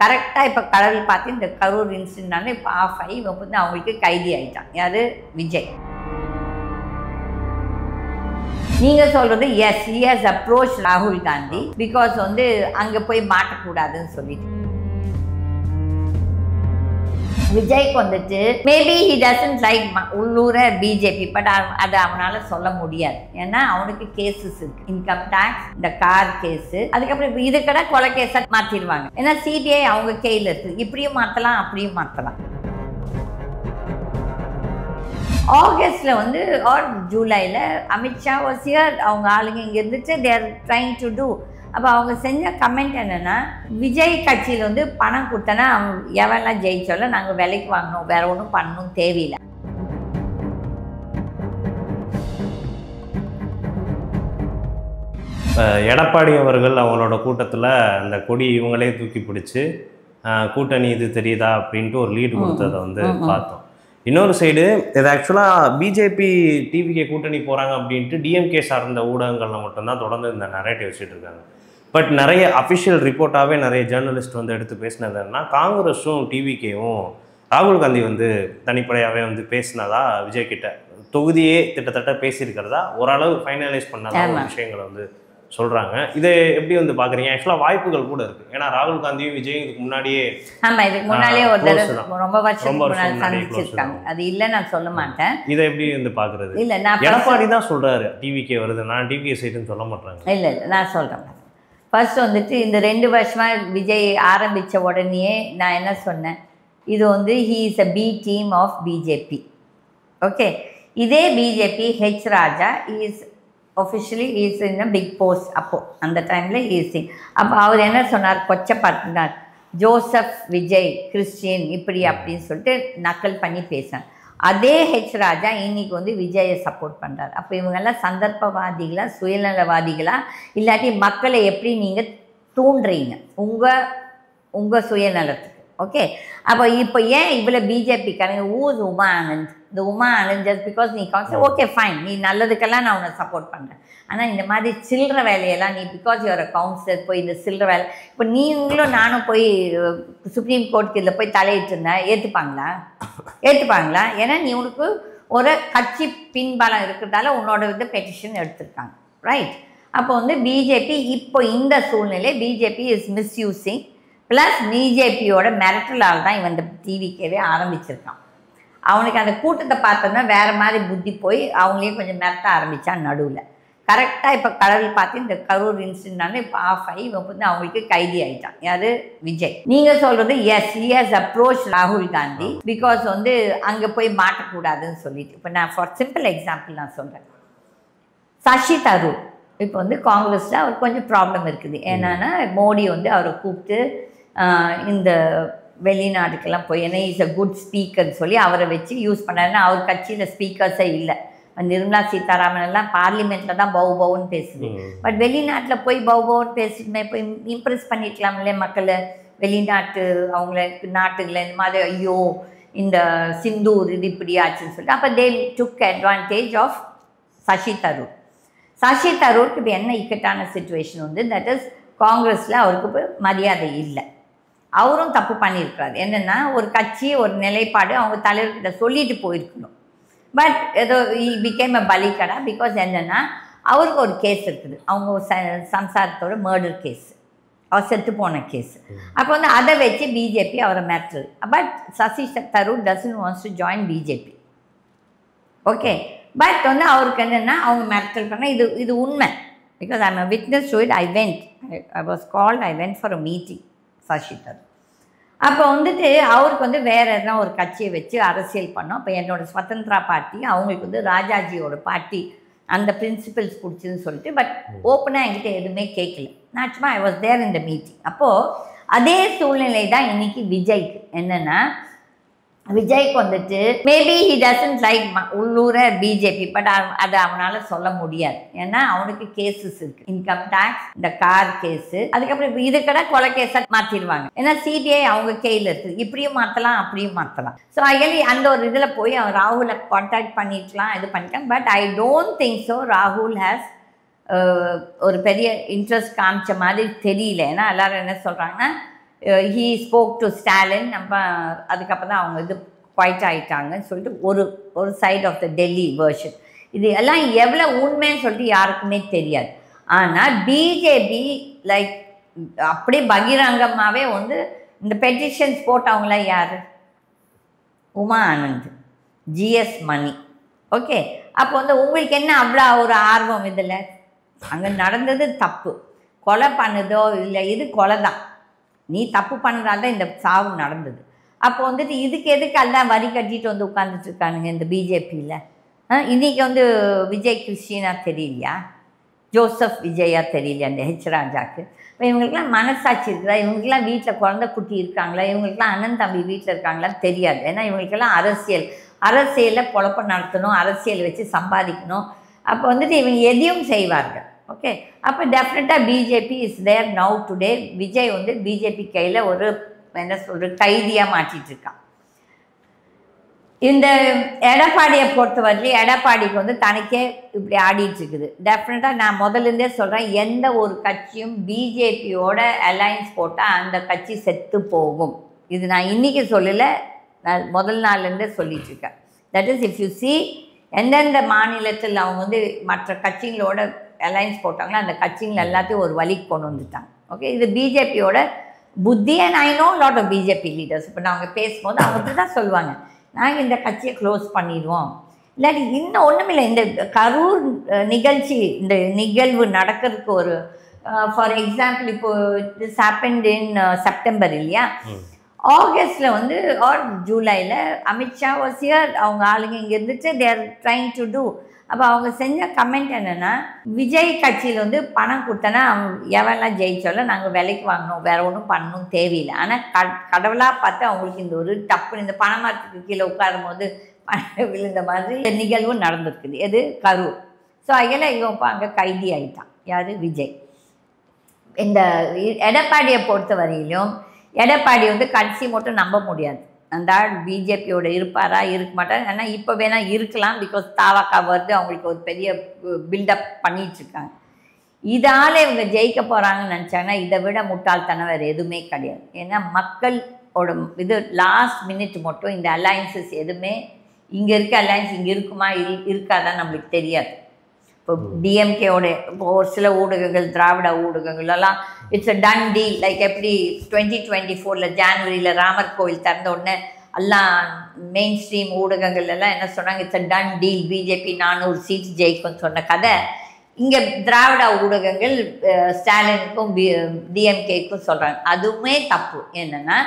கரெக்டாக இப்போ கடவுள் பார்த்து இந்த கரூர் இன்சிடென்ட்னால இப்போ ஆஃப் ஆகி இப்போ வந்து அவங்களுக்கு கைதி ஆகிட்டான். யார்? விஜய். நீங்கள் சொல்கிறது எஸ், ஹி ஹஸ் அப்ரோச் ராகுல் காந்தி பிகாஸ் வந்து அங்கே போய் மாட்டக்கூடாதுன்னு சொல்லிட்டு. விஜய்க்கு வந்துட்டு மேபி ஹி டசன்ட் லைக் உள்ளூர பிஜேபி, பட் அதை அவனால் சொல்ல முடியாது. ஏன்னா அவனுக்கு கேசஸ் இருக்கு, இன்கம் டேக்ஸ், இந்த கார் கேஸு, அதுக்கப்புறம் இப்போ இது கடை கொலை கேஸாக மாற்றிடுவாங்க. ஏன்னா சிபிஐ அவங்க கையில் இருக்குது. இப்படியும் மாற்றலாம், அப்படியும் மாற்றலாம். ஆகஸ்டில் வந்து ஆர் ஜூலையில் அமித்ஷா வாஸ் ஹியர். அவங்க ஆளுங்க இங்கே இருந்துட்டு they are trying to do. அப்போ அவங்க செஞ்ச கமெண்ட் என்னென்னா, விஜய் கட்சியில் வந்து பணம் கொடுத்தனா அவங்க எவெல்லாம் ஜெயிச்சோல்ல நாங்கள் விலைக்கு வாங்கணும், வேற ஒன்றும் பண்ணணும் தேவையில்லை. எடப்பாடி அவர்கள் அவங்களோட கூட்டத்தில் அந்த கொடி இவங்களே தூக்கி பிடிச்சி கூட்டணி இது தெரியுதா அப்படின்ட்டு ஒரு லீடு கொடுத்ததை வந்து பார்த்தோம். இன்னொரு சைடு இது ஆக்சுவலாக பிஜேபி டிவிகே கூட்டணி போகிறாங்க அப்படின்ட்டு டிஎம்கே சார்ந்த ஊடகங்களில் மட்டும்தான் தொடர்ந்து இந்த நரேட்டிவ் வச்சுட்டு இருக்காங்க. பட் நிறைய அஃபிஷியல் ரிப்போர்ட்டாகவே நிறைய ஜேர்னலிஸ்ட் வந்து எடுத்து பேசினதுன்னா, காங்கிரஸும் டிவிகேவும் ராகுல் காந்தி வந்து தனிப்படையாகவே வந்து பேசினதா விஜய் கிட்ட தொகுதியே கிட்டத்தட்ட பேசியிருக்கிறதா ஓரளவு ஃபைனலைஸ் பண்ணதா ஒரு விஷயங்களை வந்து சொல்கிறாங்க. இதை எப்படி வந்து பார்க்குறீங்க? ஆக்சுவலாக வாய்ப்புகள் கூட இருக்குது. ஏன்னா ராகுல் காந்தியும் விஜயும் இதுக்கு முன்னாடியே இதுக்கு முன்னாடியே ஒரு தடவை ரொம்ப வருஷம் சந்திச்சிருக்காங்க. அது இல்லை நான் சொல்ல மாட்டேன். இதை எப்படி வந்து பார்க்குறது? இல்லை, நான் எடப்பாடி தான் சொல்கிறாரு டிவிகே வருது, நான் டிவிகே சைடுன்னு சொல்ல மாட்டாங்க. இல்லை நான் சொல்கிறேன். ஃபர்ஸ்ட் வந்துட்டு இந்த 2 வருஷமாக விஜய் ஆரம்பித்த உடனே நான் என்ன சொன்னேன், இது வந்து he is a B team of BJP. Okay, இதே BJP H Raja is officially is in a big post. அப்போது அந்த டைமில் ஈஸி. அப்போ அவர் என்ன சொன்னார், கொச்சப்படுத்தினார், ஜோசப் விஜய் கிறிஸ்டியன் இப்படி அப்படின்னு சொல்லிட்டு நக்கல் பண்ணி பேசினார். அதே ஹெச் ராஜா இன்னைக்கு வந்து விஜயை சப்போர்ட் பண்ணுறாரு. அப்போ இவங்கெல்லாம் சந்தர்ப்பவாதிகளா, சுயநலவாதிகளா, இல்லாட்டி மக்களை எப்படி நீங்கள் தூண்டுறீங்க உங்கள் சுயநலத்துக்கு? ஓகே, அப்போ இப்போ ஏன் இவ்வளோ பிஜேபிக்காரங்க ஊஸ் உமா ஆனந்த், இந்த உமா ஆனந்த் ஜஸ்ட் பிகாஸ் நீ கான்செப்ட் ஓகே ஃபைன், நீ நல்லதுக்கெல்லாம் நான் உன்னை சப்போர்ட் பண்ணுறேன். ஆனால் இந்த மாதிரி சில்லற வேலையெல்லாம் நீ பிகாஸ் யூஆர் அ கவுன்சிலர் போய் இந்த சில்லற வேலை, இப்போ நீங்களும் நானும் போய் சுப்ரீம் கோர்ட்டுக்கு இதில் போய் தலையிட்டு இருந்தேன், ஏற்றுப்பாங்களா? ஏன்னா நீ உனக்கு ஒரு கட்சி பின்பலம் இருக்கிறதால உன்னோட வந்து பெட்டிஷன் எடுத்திருக்காங்க, ரைட்? அப்போ வந்து பிஜேபி இப்போ இந்த சூழ்நிலை பிஜேபி இஸ் மிஸ்யூசிங், ப்ளஸ் பிஜேபியோட மிரட்டலால் தான் இவன் இந்த டிவிக்கவே ஆரம்பிச்சிருக்கான். அவனுக்கு அந்த கூட்டத்தை பார்த்தோன்னா வேறு மாதிரி புத்தி போய் அவங்களையும் கொஞ்சம் மிரட்ட ஆரம்பித்தான் நடுவில். கரெக்டாக இப்போ கடவுள் பார்த்து இந்த கரூர் இன்சிடென்ட்னால இப்போ ஆஃப் ஆகி இப்போ வந்து அவங்களுக்கு கைதி ஆகிட்டான். யார்? விஜய். நீங்கள் சொல்கிறது எஸ், ஹி ஹஸ் அப்ரோச் ராகுல் காந்தி பிகாஸ் வந்து அங்கே போய் மாட்டக்கூடாதுன்னு சொல்லிட்டு. இப்போ நான் ஃபார் சிம்பிள் எக்ஸாம்பிள் நான் சொல்கிறேன். சசி தரூர் இப்போ வந்து காங்கிரஸில் அவருக்கு கொஞ்சம் ப்ராப்ளம் இருக்குது. ஏன்னா மோடி வந்து அவரை கூப்பிட்டு இந்த வெளிநாட்டுக்கெல்லாம் போய், ஏன்னா இஸ் அ குட் ஸ்பீக்கர்னு சொல்லி அவரை வச்சு யூஸ் பண்ணாருன்னா அவர் கட்சியில் ஸ்பீக்கர்ஸே இல்லை. நிர்மலா சீதாராமன் எல்லாம் பார்லிமெண்ட்டில் தான் பவுன்னு பேசுது. பட் வெளிநாட்டில் போய் பவுன்னு பேசிட்டுமே போய் இம்ப்ரெஸ் பண்ணிக்கலாம்ல மக்களை, வெளிநாட்டு அவங்கள நாட்டுகளை இந்த மாதிரி ஐயோ இந்த சிந்தூர் இது இப்படி ஆச்சுன்னு சொல்லிட்டு. அப்போ they took advantage of Shashi Tharoor. Shashi தரூருக்கு இப்போ என்ன இக்கட்டான சுச்சுவேஷன் வந்து, தட் இஸ் காங்கிரஸில் அவருக்கு இப்போ மரியாதை இல்லை. அவரும் தப்பு பண்ணியிருக்கிறார். என்னென்னா ஒரு கட்சி ஒரு நிலைப்பாடு அவங்க தலைவர்கிட்ட சொல்லிட்டு போயிருக்கணும். பட் ஏதோ பிகேம் அ பலிக்கடா பிகாஸ் என்னென்னா அவருக்கு ஒரு கேஸ் இருக்குது, அவங்க சம்சாரத்தோட மர்டர் கேஸ், அவர் செத்து போன கேஸ். அப்போ வந்து அதை வச்சு பிஜேபி அவரை மிரட்டுது. But Shashi Tharoor doesn't wants to join BJP. Okay, but வந்து அவருக்கு என்னென்னா அவங்க மிரட்டல் பண்ண இது உண்மை. Because I am a witness to it. I was called, I went for a meeting Shashi Tharoor. அப்போ வந்துட்டு அவருக்கு வந்து வேறு எதனா ஒரு கட்சியை வச்சு அரசியல் பண்ணோம். அப்போ என்னோடய ஸ்வதந்திரா பார்ட்டி அவங்களுக்கு வந்து ராஜாஜியோட பார்ட்டி அந்த பிரின்சிபல்ஸ் பிடிச்சின்னு சொல்லிட்டு, பட் ஓப்பனாக என்கிட்ட எதுவுமே கேட்கல. நான் சும்மா I was there in the meeting. அப்போது அதே சூழ்நிலை தான் இன்றைக்கி விஜய்க்கு. என்னென்னா விஜய்க்கு வந்துட்டு மேபி ஹி டசன்ட் லைக் உள்ளூர பிஜேபி, பட் அதை அவனால் சொல்ல முடியாது. ஏன்னா அவனுக்கு கேசஸ் இருக்குது, இன்கம் டேக்ஸ், இந்த கார் கேஸு, அதுக்கப்புறம் இப்போ இது கடை கொலை கேஸாக மாற்றிடுவாங்க. ஏன்னா சிபிஐ அவங்க கையில் இருக்குது. இப்படியும் மாற்றலாம், அப்படியும் மாற்றலாம். ஸோ ஐயலி அந்த ஒரு இதில் போய் அவன் ராகுலை கான்டாக்ட் பண்ணிக்கலாம், இது பண்ணிக்கலாம். But I don't think so ராகுல் ஹேஸ் ஒரு பெரிய இன்ட்ரெஸ்ட் காமிச்ச மாதிரி தெரியல. ஏன்னா எல்லோரும் என்ன சொல்கிறாங்கன்னா, ஹீ ஸ்போக் டு ஸ்டாலின். நம்ம அதுக்கப்புறம் தான் அவங்க இது குவைட் ஆகிட்டாங்கன்னு சொல்லிட்டு ஒரு side of the Delhi version. இது எல்லாம் எவ்வளோ உண்மைன்னு சொல்லிட்டு யாருக்குமே தெரியாது. ஆனால் பிஜேபி லைக் அப்படியே பகிரங்கமாகவே வந்து இந்த பெட்டிஷன்ஸ் போட்டவங்களாம் யார்? உமா ஆனந்த், ஜிஎஸ் மணி. ஓகே, அப்போ வந்து உங்களுக்கு என்ன அவ்வளோ ஒரு ஆர்வம் இதில்? அங்கே நடந்தது தப்பு, கொலை பண்ணுதோ இல்லை, இது கொலை தான், நீ தப்பு பண்ணதால தான் இந்த சாவு நடந்தது. அப்போ வந்துட்டு இதுக்கு எதுக்கு எல்லாம் வரி கட்டிட்டு வந்து உட்காந்துட்ருக்கானுங்க இந்த பிஜேபியில்? இன்றைக்கி வந்து விஜய் கிறிஸ்டினா தெரியலையா, ஜோசப் விஜயா தெரியலையா, அந்த ஹெச் ராஜாக்கு? இப்போ இவங்களுக்குலாம் மனசாட்சி இருக்குதா? இவங்களுக்குலாம் வீட்டில் குழந்தை குட்டி இருக்காங்களா? இவங்களுக்குலாம் அண்ணன் தம்பி வீட்டில் இருக்காங்களான்னு தெரியாது. ஏன்னா இவங்களுக்கெல்லாம் அரசியலில் பொழப்ப நடத்தணும், அரசியல் வச்சு சம்பாதிக்கணும். அப்போ வந்துட்டு இவங்க எதையும் செய்வார்கள். ஓகே, அப்போ டெஃபினட்டாக BJP is there now today. Vijay வந்து பிஜேபி கையில் ஒரு என்ன சொல்கிறது கைதியாக மாட்டிகிட்டு இருக்கான். இந்த எடப்பாடியை பொறுத்தவரையிலும் எடப்பாடிக்கு வந்து தனக்கே இப்படி ஆடிட்டுருக்குது. டெஃபினட்டாக நான் முதல்லேருந்தே சொல்கிறேன், எந்த ஒரு கட்சியும் பிஜேபியோட அலையன்ஸ் போட்டால் அந்த கட்சி செத்து போகும். இது நான் இன்றைக்கி சொல்லலை, நான் முதல் நாள்லேருந்தே சொல்லிகிட்ருக்கேன். That is if you see எந்தெந்த மாநிலத்தில் அவங்க வந்து மற்ற கட்சிகளோட அலையன்ஸ் போட்டாங்களோ அந்த கட்சிகள் எல்லாத்தையும் ஒரு வழிக்கு கொண்டு வந்துட்டாங்க. ஓகே, இது பிஜேபியோட புத்தி. And I know lot of BJP leaders. இப்போ நாங்கள் பேசும்போது அவங்க தான் சொல்லுவாங்க, நாங்கள் இந்த கட்சியை க்ளோஸ் பண்ணிடுவோம், இல்லாட்டி இன்னும் ஒன்றுமில்லை. இந்த கரூர் நிகழ்ச்சி, இந்த நிகழ்வு நடக்கிறதுக்கு ஒரு ஃபார் எக்ஸாம்பிள், இப்போது திஸ் ஹேப்பன்ட் இன் செப்டம்பர் இல்லையா, ஆகஸ்டில் வந்து ஆர் ஜூலையில் அமித்ஷா வாஸ் ஹியர். அவங்க ஆளுங்க இங்கே இருந்துட்டு they are trying to do. அப்போ அவங்க செஞ்ச கமெண்ட் என்னென்னா, விஜய் கட்சியில் வந்து பணம் கொடுத்தனா எவெல்லாம் ஜெயிச்சாலும் நாங்கள் விலைக்கு வாங்கணும், வேறு ஒன்றும் பண்ணணும் தேவையில்லை. ஆனால் கடவுளாக பார்த்து அவங்களுக்கு இந்த ஒரு டப்புன்னு இந்த பணமரத்துக்கு கீழே உட்காரும் போது விழுந்த மாதிரி நிகழ்வு நடந்திருக்குது. எது? கரூர். ஸோ அதில் இவன் அங்கே கைதி ஆகிட்டான். யார்? விஜய். இந்த எடப்பாடியை பொறுத்த வரையிலும் எடப்பாடி வந்து கட்சி மட்டும் நம்ப முடியாது. அந்த ஆள் பிஜேபியோட இருப்பாரா இருக்க மாட்டார். ஏன்னா இப்போ வேணால் இருக்கலாம், பிகாஸ் தாவாக்கா வருது, அவங்களுக்கு ஒரு பெரிய பில்டப் பண்ணிகிட்ருக்காங்க. இதால் இவங்க ஜெயிக்க போகிறாங்கன்னு நினச்சாங்கன்னா இதை விட முட்டாள்தனம் வேறு எதுவுமே கிடையாது. ஏன்னா மக்களோட இது லாஸ்ட் மினிட் மட்டும் இந்த அலையன்சஸ் எதுவுமே, இங்கே இருக்க அலையன்ஸ் இங்கே இருக்குமா இருக்காதான் நம்மளுக்கு தெரியாது. இப்போ டிஎம்கேவோட இப்போ ஒரு சில ஊடகங்கள், திராவிட ஊடகங்களெல்லாம் it's a done deal. Like எப்படி 2024 ஜான்வரியில் ராமர் கோவில் திறந்த உடனே எல்லாம் மெயின் ஸ்ட்ரீம் ஊடகங்கள் எல்லாம் என்ன சொன்னாங்க, it's a done deal, BJP 400 seats ஜெயிக்கும்னு சொன்ன கதை இங்கே திராவிட ஊடகங்கள் ஸ்டாலினுக்கும் டிஎம்கேக்கும் சொல்கிறாங்க. அதுவுமே தப்பு. என்னென்னா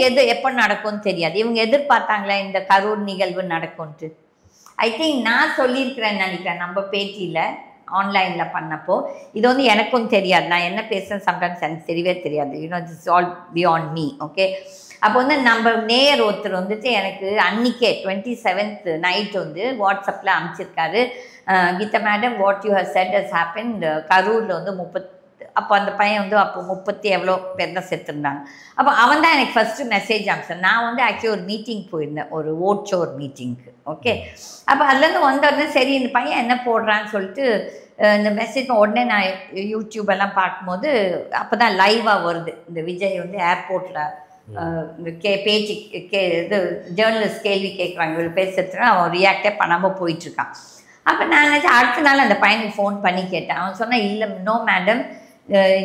எது எப்போ நடக்கும்னு தெரியாது. இவங்க எதிர்பார்த்தாங்களே இந்த கரூர் நிகழ்வு நடக்கும்ன்ட்டு. ஐ திங்க் நான் சொல்லியிருக்கிறேன்னு நினைக்கிறேன் நம்ம பேட்டியில் ஆன்லைனில் பண்ணப்போ. இது வந்து எனக்கும் தெரியாது, நான் என்ன பேசுகிறேன் சம்டைம்ஸ் எனக்கு தெரியவே தெரியாது. You know this all beyond me. Okay, அப்போ வந்து நம்ம நேயர் ஒருத்தர் வந்துட்டு எனக்கு அன்றைக்கே 27th நைட் வந்து வாட்ஸ்அப்பில் அனுப்பிச்சிருக்காரு, Geeta madam what you have said has happen கரூரில் வந்து 30, அப்போ அந்த பையன் வந்து அப்போ 30 எவ்வளோ பேர் தான் செத்துருந்தாங்க. அப்போ அவன் தான் எனக்கு ஃபஸ்ட்டு மெசேஜ் அனுப்பிச்சேன். நான் வந்து ஆக்சுவலி ஒரு மீட்டிங் போயிருந்தேன், ஒரு ஓட் ஷோர் மீட்டிங்க்கு. ஓகே, அப்போ அதுலேருந்து வந்தோடனே சரி இந்த பையன் என்ன போடுறான்னு சொல்லிட்டு இந்த மெசேஜ் உடனே நான் யூடியூபெல்லாம் பார்க்கும்போது அப்போ தான் லைவாக வருது. இந்த விஜய் வந்து ஏர்போர்ட்டில் இந்த பேச்சு இது ஜேர்னலிஸ்ட் கேள்வி கேட்குறாங்க, இவர் பேசுறதுனா அவன் ரியாக்டே பண்ணாமல் போயிட்டுருக்கான். அப்போ நான் நினச்சேன் அடுத்த நாள் அந்த பையனுக்கு ஃபோன் பண்ணி கேட்டேன். அவன் சொன்னால் இல்லை நோ மேடம்,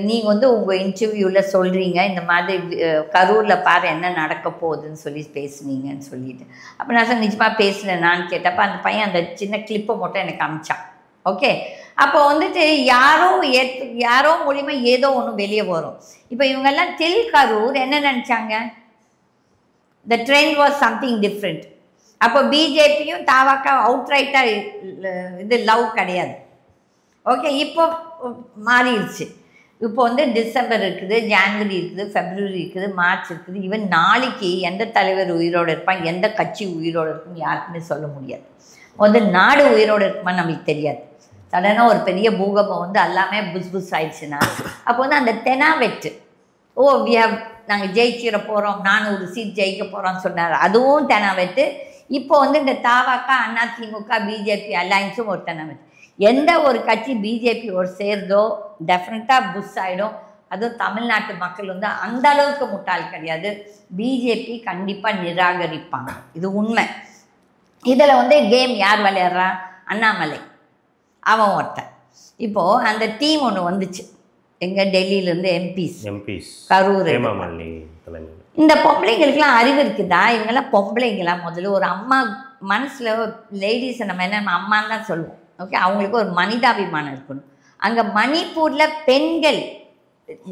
நீங்கள் வந்து உங்கள் இன்டர்வியூவில் சொல்கிறீங்க இந்த மாதிரி கரூரில் பாரு என்ன நடக்க போகுதுன்னு சொல்லி பேசுனீங்கன்னு சொல்லிட்டு. அப்போ நான் சொன்ன நிஜமாக பேசினேன் நான் கேட்டப்போ அந்த பையன் அந்த சின்ன கிளிப்பை மட்டும் எனக்கு அனுப்பிச்சான். ஓகே, அப்போ வந்துட்டு யாரோ மூலிமா ஏதோ ஒன்று வெளியே வரும். இப்போ இவங்கெல்லாம் டில் கரூர் என்ன நினச்சாங்க, த ட்ரெண்ட் வாஸ் சம்திங் டிஃப்ரெண்ட். அப்போ பிஜேபியும் தாவாக்கா அவுட்ரைட்டாக இது லவ் கிடையாது. ஓகே, இப்போ மாறிடுச்சு. இப்போ வந்து டிசம்பர் இருக்குது, ஜான்வரி இருக்குது, ஃபெப்ரவரி இருக்குது, மார்ச் இருக்குது. ஈவன் நாளைக்கு எந்த தலைவர் உயிரோடு இருப்பான், எந்த கட்சி உயிரோடு இருக்குன்னு யாருக்குமே சொல்ல முடியாது. வந்து நாடு உயிரோடு இருக்குமான்னு நம்மளுக்கு தெரியாது. சடனாக ஒரு பெரிய பூகம்பம் வந்து எல்லாமே புஸ் ஆயிடுச்சுன்னா அப்போ வந்து அந்த தெனாவெட்டு நாங்கள் ஜெயிச்சிட போகிறோம், 400 சீட் ஜெயிக்க போகிறோம்னு சொன்னார், அதுவும் தெனாவெட்டு. இப்போ வந்து இந்த தாவாக்கா அதிமுக பிஜேபி அலையன்ஸும் ஒரு தெனாவெட்டு. எந்த ஒரு கட்சி பிஜேபியோடு சேர்ந்தோ டெஃபினட்டாக புஷ் ஆகிடும். அதுவும் தமிழ்நாட்டு மக்கள் வந்து அந்த அளவுக்கு முட்டாள் கிடையாது. பிஜேபி கண்டிப்பாக நிராகரிப்பாங்க, இது உண்மை. இதில் வந்து கேம் யார் விளையாடுறா? அண்ணாமலை அவன் ஒருத்தன். இப்போது அந்த டீம் ஒன்று வந்துச்சு எங்கள் டெல்லியிலேருந்து எம்பிஸ் கரூர். இந்த பொம்பளைங்களுக்கெல்லாம் அறிவு இருக்குதா? இவங்கெல்லாம் பொம்பளைங்களா? முதல்ல ஒரு அம்மா மனசில் லேடிஸை நம்ம என்ன அம்மான்னு தான் சொல்லுவோம். ஓகே, அவங்களுக்கு ஒரு மனிதாபிமானம் இருக்கணும். அங்கே மணிப்பூரில் பெண்கள்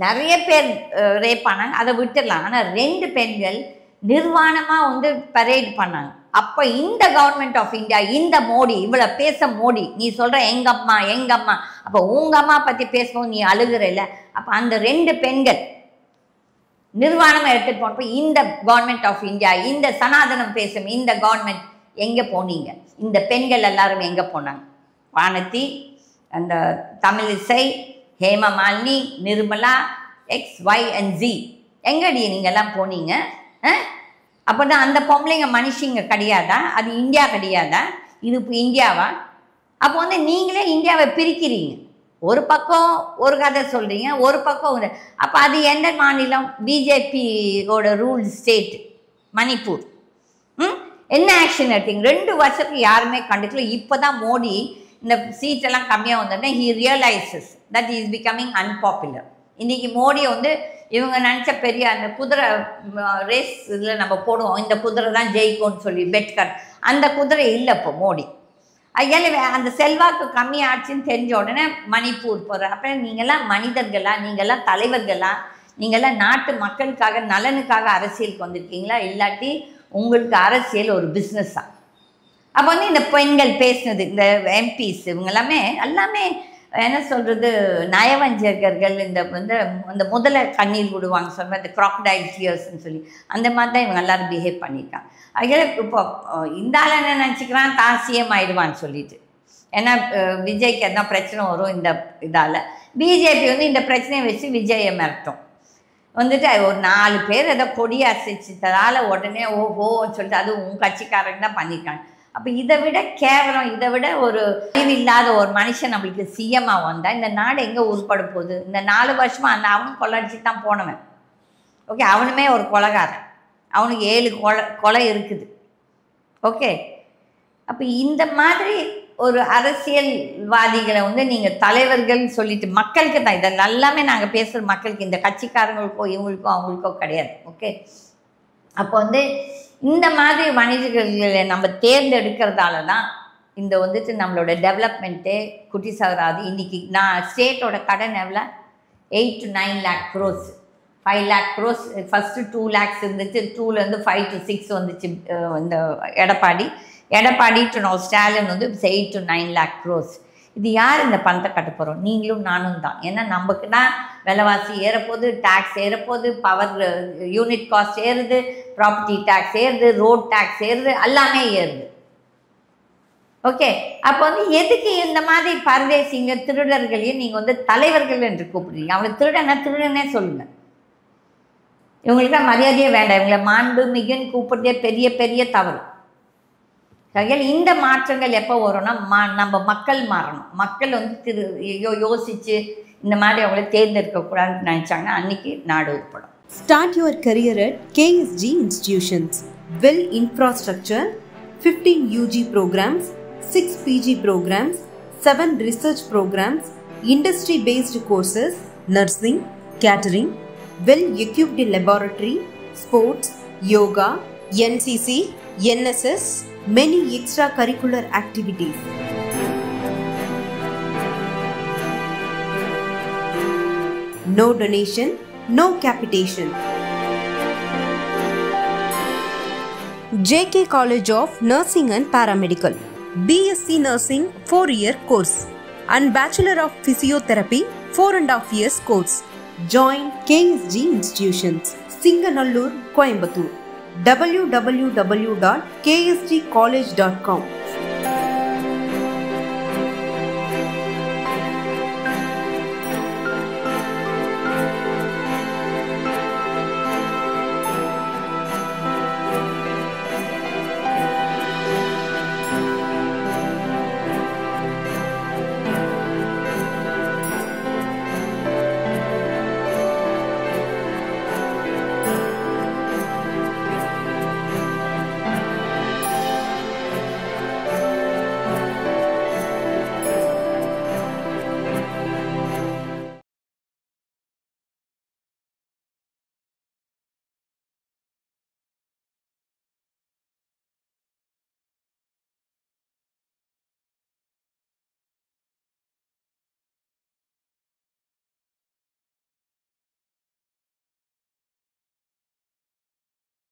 நிறைய பேர் ரேப் ஆனாங்க, அதை விட்டுடலாம். ஆனால் 2 பெண்கள் நிர்வாணமாக வந்து பரேட் பண்ணாங்க. அப்போ இந்த கவர்மெண்ட் ஆஃப் இந்தியா, இந்த மோடி, இவ்வளோ பேச மோடி, நீ சொல்கிற எங்கள் அம்மா, அப்போ உங்கள் அம்மா பற்றி பேசணும், நீ அழுகிற இல்லை. அப்போ அந்த 2 பெண்கள் நிர்வாணமாக எடுத்துகிட்டு போனப்போ இந்த கவர்மெண்ட் ஆஃப் இந்தியா, இந்த சனாதனம் பேசும் இந்த கவர்மெண்ட் எங்கே போனீங்க? இந்த பெண்கள் எல்லாரும் எங்கே போனாங்க? வானதி, அந்த தமிழிசை, ஹேமமாலினி, நிர்மலா, XYZ எங்கடி நீங்கள்லாம் போனீங்க? அப்போ தான் அந்த பொம்பளைங்க மனுஷங்க கிடையாதா? அது இந்தியா கிடையாதா? இது இப்போ இந்தியாவா? அப்போ வந்து நீங்களே இந்தியாவை பிரிக்கிறீங்க. ஒரு பக்கம் ஒரு கதை சொல்கிறீங்க, ஒரு பக்கம் அப்போ அது எந்த மாநிலம்? பிஜேபியோட ரூல் ஸ்டேட் மணிப்பூர். என்ன ஆக்ஷன் எடுத்தீங்க? 2 வருஷத்துக்கு யாருமே கண்டுக்கல. இப்போ தான் மோடி இந்த சீட்டெல்லாம் கம்மியாக வந்தோடனே he realises that is becoming unpopular. இன்றைக்கி மோடியை வந்து இவங்க நினச்ச பெரிய அந்த குதிரை ரேஸ் இதில் நம்ம போடுவோம், இந்த குதிரை தான் ஜெயிக்கும்னு சொல்லி பெட்கர், அந்த குதிரை இல்லை இப்போ மோடி. அதனால அந்த செல்வாக்கு கம்மியாச்சுன்னு தெரிஞ்ச உடனே மணிப்பூர் போகிற. அப்புறம் நீங்கள்லாம் மனிதர்களா? நீங்கள்லாம் தலைவர்களா? நீங்கள்லாம் நாட்டு மக்களுக்காக நலனுக்காக அரசியலுக்கு வந்திருக்கீங்களா? இல்லாட்டி உங்களுக்கு அரசியல் ஒரு பிஸ்னஸ்ஸா? அப்போ வந்து இந்த பெண்கள் பேசினது, இந்த எம்பிஸ் இவங்க எல்லாமே என்ன சொல்கிறது, நயவஞ்சகர்கள். இந்த வந்து இந்த முதல்ல கண்ணீர் விடுவாங்க சொல்லுவேன், இந்த க்ராக்கடைல் டியர்ஸ்ன்னு சொல்லி, அந்த மாதிரி தான் இவங்க எல்லோரும் பிஹேவ் பண்ணியிருக்காங்க. அதனால இப்போ இந்த ஆள் என்ன நினச்சிக்கிறான், தான் சிஎம் ஆயிடுவான்னு சொல்லிட்டு. ஏன்னா விஜய்க்கு எதனா பிரச்சனை வரும் இந்த இதால். பிஜேபி வந்து இந்த பிரச்சனையை வச்சு விஜயை மிரட்டும். வந்துட்டு ஒரு 4 பேர் ஏதோ கொடி அசைச்சதால் உடனே ஓஹோன்னு சொல்லிட்டு அது உன் கட்சிக்காரங்க தான் பண்ணியிருக்காங்க. அப்போ இதை விட கேவலம், இதை விட ஒரு அறிவு இல்லாத ஒரு மனுஷன் நம்மளுக்கு சிஎம்மாக வந்தால் இந்த நாடு எங்கே உருப்பட போகுது? இந்த 4 வருஷமாக அந்த அவனும் கொள்ளடிச்சு தான் போனவன். ஓகே, அவனுமே ஒரு கொலைகாரன், அவனுக்கு 7 கொலை இருக்குது. ஓகே, அப்போ இந்த மாதிரி ஒரு அரசியல்வாதிகளை வந்து நீங்கள் தலைவர்கள்னு சொல்லிட்டு மக்களுக்கு தான் இதெல்லாம் எல்லாமே நாங்கள் பேசுகிற மக்களுக்கு, இந்த கட்சிக்காரங்களுக்கோ இவங்களுக்கோ அவங்களுக்கோ கிடையாது. ஓகே, அப்போ வந்து இந்த மாதிரி மனிதர்களை நம்ம தேர்ந்தெடுக்கிறதால தான் இந்த வந்துட்டு நம்மளோட டெவலப்மெண்ட்டே குட்டி சாராது. இன்றைக்கி நான் ஸ்டேட்டோட கடன் எவ்வளோ? 8 to 9 lakh crores, 5 lakh crores. First 2 lakhs இருந்துச்சு, 2லேருந்து 5 to 6 வந்துச்சு. இந்த எடப்பாடி டு நோ ஸ்டாலின் வந்து 8 to 9 lakh crores. இது யார் இந்த பணத்தை கட்ட போகிறோம்? நீங்களும் நானும் தான். ஏன்னா நமக்கு தான் விலைவாசி ஏறப்போகுது, டேக்ஸ் ஏறப்போகுது, பவர் யூனிட் காஸ்ட் ஏறுது, ப்ராப்பர்ட்டி டேக்ஸ் ஏறுது, ரோட் டேக்ஸ் ஏறுது, எல்லாமே ஏறுது. ஓகே, அப்போ வந்து எதுக்கு இந்த மாதிரி பரதேசிங்க திருடர்களையும் நீங்கள் வந்து தலைவர்கள் என்று கூப்பிடுறீங்க? அவங்களை திருடனே சொல்லுங்கள். இவங்களுக்கு மரியாதையே வேண்டாம். இவங்களை மாண்பு மிகுன்னு கூப்பிடுறதே பெரிய பெரிய தவறு. இந்த மாற்றங்கள் எப்போ வரும்னா நம்ம மக்கள் மாறணும். மக்கள் வந்து யோசித்து இந்த மாதிரி அவங்கள தேர்ந்தெடுக்கக்கூடாதுன்னு நினச்சாங்கன்னா அன்றைக்கி நாடு உருப்படும். Start your career at KSG Institutions. Well infrastructure, 15 UG programs, 6 PG programs, 7 research programs, industry-based courses, nursing, catering, well-equipped laboratory, sports, yoga, NCC, NSS, many extracurricular activities. No donation, no capitation. JK College of Nursing and Paramedical. BSc Nursing 4-year course and Bachelor of Physiotherapy 4.5 years course. Join KSG Institutions, Singanallur, Coimbatore. www.ksgcollege.com